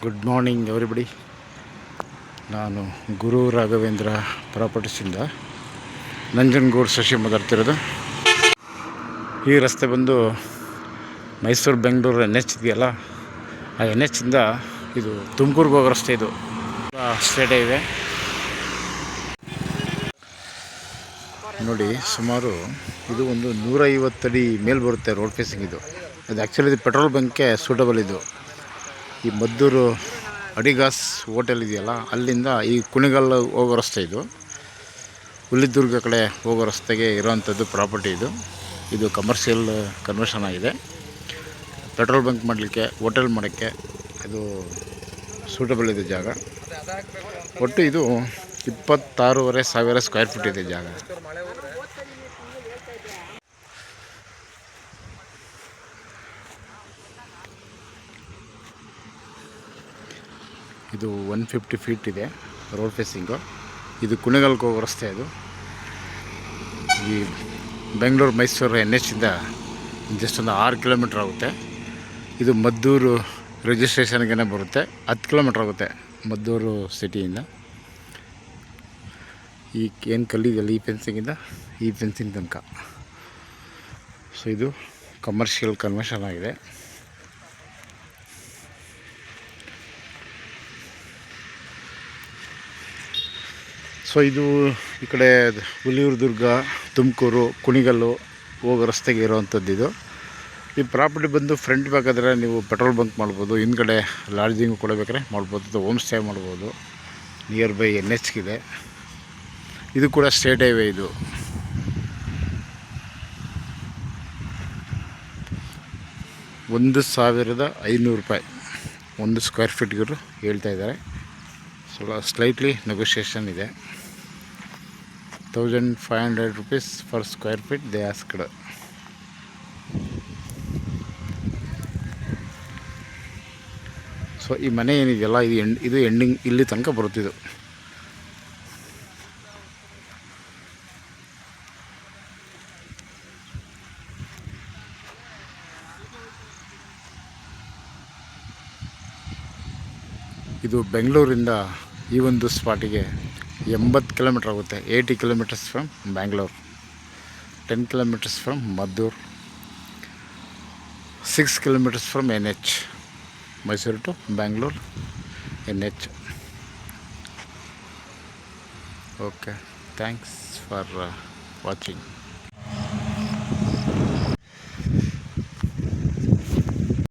Good morning everybody. ನಾನು ಗುರು ರಾಘವೇಂದ್ರ ಪ್ರಾಪರ್ಟೀಸಿಂದ ನಂಜನಗೂಡು ಶಶಿ ಮಾತಾಡ್ತಿರೋದು. ಈ ರಸ್ತೆ ಬಂದು ಮೈಸೂರು ಬೆಂಗಳೂರು NH ಇದೆಯಲ್ಲ, ಆ NH ಇಂದ ಇದು ತುಮಕೂರಿಗೆ ಹೋಗೋ ರಸ್ತೆ. ಇದು ಸ್ಟ್ರೇಟ್ ಹೈವೇ ನೋಡಿ. ಸುಮಾರು ಇದು ಒಂದು 150 ಅಡಿ ಮೇಲೆ ಬರುತ್ತೆ ರೋಡ್ ಫೇಸಿಂಗ್. ಇದು ಆ್ಯಕ್ಚುಲಿ ಪೆಟ್ರೋಲ್ ಬಂಕ್ಗೆ ಸೂಟಬಲ್. ಇದು ಈ ಮದ್ದೂರು ಅಡಿಗಾಸ್ ಹೋಟೆಲ್ ಇದೆಯಲ್ಲ, ಅಲ್ಲಿಂದ ಈ ಕುಣಿಗಲ್ ಹೋಗೋ ರಸ್ತೆ. ಇದು ಹುಲಿದುರ್ಗ ಕಡೆ ಹೋಗೋ ರಸ್ತೆಗೆ ಇರೋವಂಥದ್ದು ಪ್ರಾಪರ್ಟಿ. ಇದು ಕಮರ್ಷಿಯಲ್ ಕನ್ವರ್ಷನ್ ಆಗಿದೆ. ಪೆಟ್ರೋಲ್ ಬಂಕ್ ಮಾಡಲಿಕ್ಕೆ, ಹೋಟೆಲ್ ಮಾಡೋಕ್ಕೆ ಇದು ಸೂಟಬಲ್ ಇದೆ ಜಾಗ. ಒಟ್ಟು ಇದು 26,500 ಸ್ಕ್ವೇರ್ ಫೀಟ್ ಇದೆ ಜಾಗ. ಇದು 150 ಫೀಟ್ ಇದೆ ರೋಡ್ ಫೇಸಿಂಗು. ಇದು ಕುಣಿಗಲ್ಗೆ ಹೋಗೋ ರಸ್ತೆ. ಇದು ಈ ಬೆಂಗಳೂರು ಮೈಸೂರು NH ಇಂದ ಜಸ್ಟ್ ಒಂದು 6 ಕಿಲೋಮೀಟ್ರ್ ಆಗುತ್ತೆ. ಇದು ಮದ್ದೂರು ರಿಜಿಸ್ಟ್ರೇಷನ್ಗೆ ಬರುತ್ತೆ. 10 ಕಿಲೋಮೀಟ್ರ್ ಆಗುತ್ತೆ ಮದ್ದೂರು ಸಿಟಿಯಿಂದ. ಈ ಏನು ಕಲ್ಲಿದೆಯಲ್ಲ, ಈ ಫೆನ್ಸಿಂಗಿಂದ ಈ ಫೆನ್ಸಿಂಗ್ ತನಕ. ಸೊ ಇದು ಕಮರ್ಷಿಯಲ್ ಕನ್ವರ್ಷನ್ ಆಗಿದೆ. ಸೊ ಇದು ಈ ಕಡೆ ಹುಲಿದುರ್ಗ, ತುಮಕೂರು, ಕುಣಿಗಲ್ಲು ಹೋಗೋ ರಸ್ತೆಗೆ ಇರೋವಂಥದ್ದು. ಈ ಪ್ರಾಪರ್ಟಿ ಬಂದು ಫ್ರಂಟ್ ಬೇಕಾದರೆ ನೀವು ಪೆಟ್ರೋಲ್ ಬಂಕ್ ಮಾಡ್ಬೋದು, ಹಿಂದ್ಗಡೆ ಲಾಡ್ಜಿಂಗ್ ಕೊಡಬೇಕಾದ್ರೆ ಮಾಡ್ಬೋದು, ಅಥವಾ ಹೋಮ್ ಸ್ಟೇ ಮಾಡ್ಬೋದು. ನಿಯರ್ ಬೈ NH ಇದೆ. ಇದು ಕೂಡ ಸ್ಟೇಟ್ ಹೈವೇ. ಇದು 1,500 ರೂಪಾಯಿ ಒಂದು ಸ್ಕ್ವೇರ್ ಫೀಟ್ಗೆ ಹೇಳ್ತಾ ಇದ್ದಾರೆ. ಸ್ಲೈಟ್ಲಿ ನೆಗೋಷಿಯೇಷನ್ ಇದೆ. 1,500 rupees per square feet they asked. So ಈ ಮನೆ ಏನಿದೆಯಲ್ಲ, ಇದು ಎಂಡಿಂಗ್ ಇಲ್ಲಿ ತನಕ ಬರುತ್ತಿದ್ದು. ಇದು ಬೆಂಗಳೂರಿಂದ ಈ ಒಂದು ಸ್ಪಾಟಿಗೆ 80 ಕಿಲೋಮೀಟ್ರ್ ಆಗುತ್ತೆ. 80 kilometres from Bangalore, 10 kilometres from Maddur, 6 kilometres from NH, Mysuru to Bangalore NH. Okay, thanks for watching.